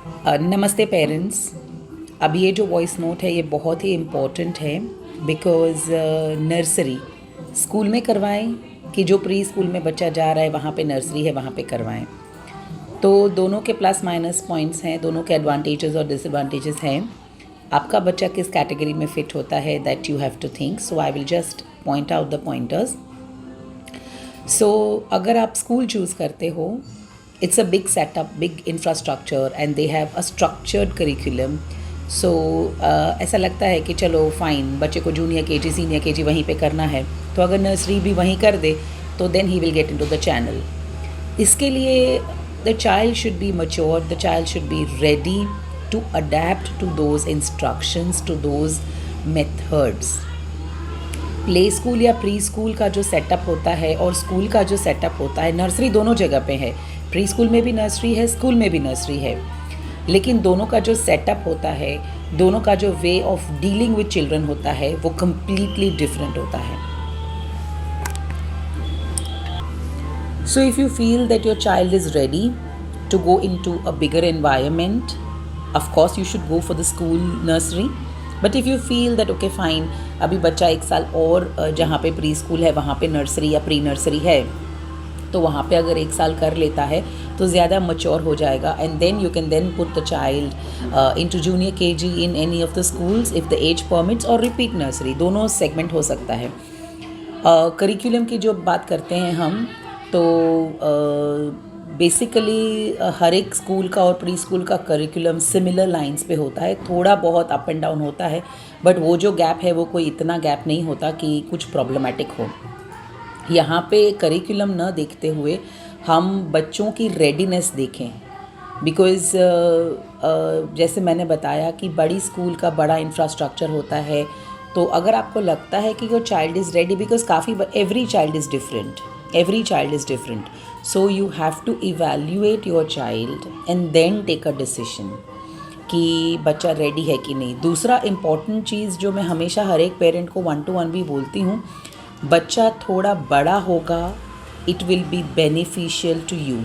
नमस्ते पेरेंट्स। अब ये जो वॉइस नोट है ये बहुत ही इम्पॉर्टेंट है बिकॉज़ नर्सरी स्कूल में करवाएं कि जो प्री स्कूल में बच्चा जा रहा है वहाँ पे नर्सरी है वहाँ पे करवाएं। तो दोनों के प्लस माइनस पॉइंट्स हैं, दोनों के एडवांटेजेस और डिसएडवांटेजेस हैं। आपका बच्चा किस कैटेगरी में फ़िट होता है that you have to think, so I will just point out the pointers. So अगर आप स्कूल चूज़ करते हो, it's a big setup, big infrastructure and they have a structured curriculum. सो ऐसा लगता है कि चलो फाइन, बच्चे को जूनियर केजी सीनियर केजी वहीं पे करना है, तो अगर नर्सरी भी वहीं कर दे तो then he will get into the channel. इसके लिए the child should be mature, the child should be ready to adapt to those instructions, to those methods. Play school या प्री स्कूल का जो सेटअप होता है और स्कूल का जो सेटअप होता है, नर्सरी दोनों जगह पे है, प्री स्कूल में भी नर्सरी है, स्कूल में भी नर्सरी है, लेकिन दोनों का जो सेटअप होता है, दोनों का जो way of dealing with children होता है वो कम्प्लीटली डिफरेंट होता है। So if you feel that your child is ready to go into a bigger environment, of course you should go for the school nursery. But if you feel that okay fine, अभी बच्चा एक साल और जहाँ पे pre school है वहाँ पे नर्सरी या प्री नर्सरी है, तो वहाँ पे अगर एक साल कर लेता है तो ज़्यादा मच्योर हो जाएगा and then you can then put the child into junior KG in any of the schools if the age permits, और रिपीट नर्सरी, दोनों सेगमेंट हो सकता है। करिकुलम की जो बात करते हैं हम, तो बेसिकली हर एक स्कूल का और प्री स्कूल का करिकुलम सिमिलर लाइंस पे होता है, थोड़ा बहुत अप एंड डाउन होता है, बट वो जो गैप है वो कोई इतना गैप नहीं होता कि कुछ प्रॉब्लमेटिक हो। यहाँ पे करिकुलम न देखते हुए हम बच्चों की रेडीनेस देखें, बिकॉज़ जैसे मैंने बताया कि बड़ी स्कूल का बड़ा इंफ्रास्ट्रक्चर होता है, तो अगर आपको लगता है कि your child is ready, because every child is different, so you have to evaluate your child and then take a decision कि बच्चा रेडी है कि नहीं। दूसरा इम्पॉर्टेंट चीज़ जो मैं हमेशा हर एक पेरेंट को 1-to-1 भी बोलती हूँ, बच्चा थोड़ा बड़ा होगा, it will be beneficial to you.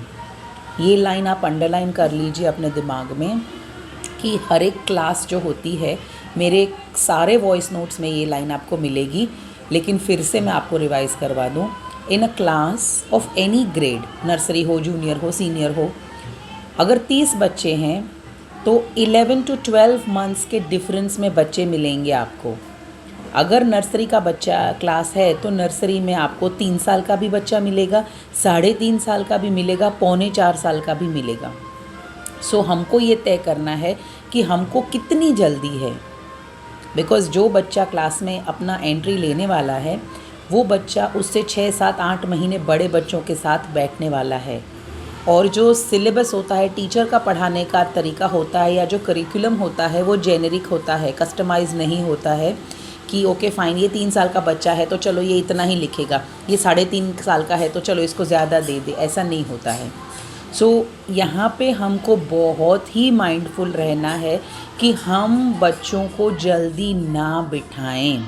ये लाइन आप अंडरलाइन कर लीजिए अपने दिमाग में कि हर एक क्लास जो होती है, मेरे सारे वॉइस नोट्स में ये लाइन आपको मिलेगी, लेकिन फिर से मैं आपको रिवाइज़ करवा दूँ। In a class of any grade, nursery हो, जूनियर हो, सीनियर हो, अगर 30 बच्चे हैं तो 11 to 12 मंथ्स के डिफरेंस में बच्चे मिलेंगे आपको। अगर नर्सरी का बच्चा क्लास है तो नर्सरी में आपको 3 साल का भी बच्चा मिलेगा, 3.5 साल का भी मिलेगा, 3.25 साल का भी मिलेगा। सो हमको ये तय करना है कि हमको कितनी जल्दी है, बिकॉज़ जो बच्चा क्लास में अपना एंट्री लेने वाला है वो बच्चा उससे 6-7-8 महीने बड़े बच्चों के साथ बैठने वाला है, और जो सिलेबस होता है, टीचर का पढ़ाने का तरीका होता है या जो करिकुलम होता है वो जेनेरिक होता है, कस्टमाइज़ नहीं होता है कि ओके फाइन ये 3 साल का बच्चा है तो चलो ये इतना ही लिखेगा, ये 3.5 साल का है तो चलो इसको ज़्यादा दे दे, ऐसा नहीं होता है। सो यहाँ पे हमको बहुत ही माइंडफुल रहना है कि हम बच्चों को जल्दी ना बिठाएं,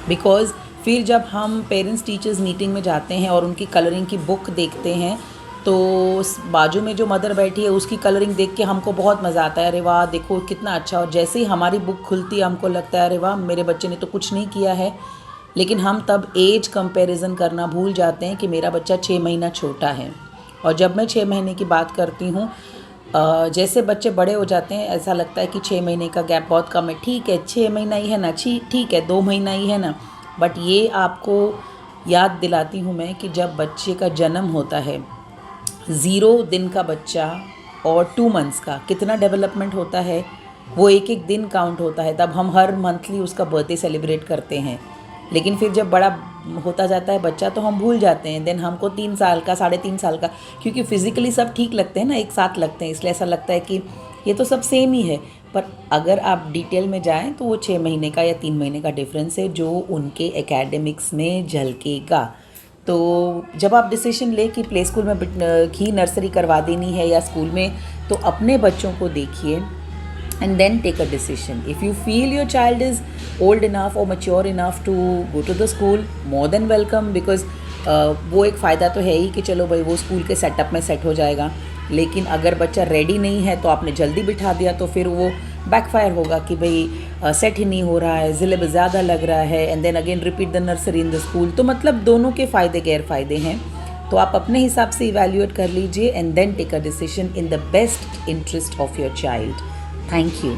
बिकॉज़ फिर जब हम पेरेंट्स टीचर्स मीटिंग में जाते हैं और उनकी कलरिंग की बुक देखते हैं, तो बाजू में जो मदर बैठी है उसकी कलरिंग देख के हमको बहुत मज़ा आता है, अरे वाह देखो कितना अच्छा। और जैसे ही हमारी बुक खुलती है हमको लगता है अरे वाह मेरे बच्चे ने तो कुछ नहीं किया है, लेकिन हम तब एज कंपैरिजन करना भूल जाते हैं कि मेरा बच्चा 6 महीना छोटा है। और जब मैं 6 महीने की बात करती हूँ, जैसे बच्चे बड़े हो जाते हैं ऐसा लगता है कि 6 महीने का गैप बहुत कम है, ठीक है 6 महीना ही है ना, ठीक है 2 महीना ही है ना, बट ये आपको याद दिलाती हूँ मैं कि जब बच्चे का जन्म होता है, 0 दिन का बच्चा और 2 मंथ्स का कितना डेवलपमेंट होता है, वो एक एक दिन काउंट होता है। तब हम हर मंथली उसका बर्थडे सेलिब्रेट करते हैं, लेकिन फिर जब बड़ा होता जाता है बच्चा तो हम भूल जाते हैं। देन हमको 3 साल का, 3.5 साल का, क्योंकि फिज़िकली सब ठीक लगते हैं ना, एक साथ लगते हैं, इसलिए ऐसा लगता है कि ये तो सब सेम ही है। पर अगर आप डिटेल में जाएं तो वो 6 महीने का या 3 महीने का डिफरेंस है जो उनके एकेडमिक्स में झलकेगा। तो जब आप डिसीजन ले कि प्ले स्कूल में ही नर्सरी करवा देनी है या स्कूल में, तो अपने बच्चों को देखिए and then take a decision. If you feel your child is old enough or mature enough to go to the school, more than welcome, because वो एक फ़ायदा तो है ही कि चलो भाई वो स्कूल के सेटअप में सेट हो जाएगा। लेकिन अगर बच्चा रेडी नहीं है तो आपने जल्दी बिठा दिया तो फिर वो बैकफायर होगा कि भाई सेट ही नहीं हो रहा है, सिलेबस ज़्यादा लग रहा है, and then again repeat the nursery in the school. तो मतलब दोनों के फ़ायदे गैर फ़ायदे हैं। तो आप अपने हिसाब से इवैल्यूएट कर लीजिए and then take a decision in the best interest of your child. Thank you.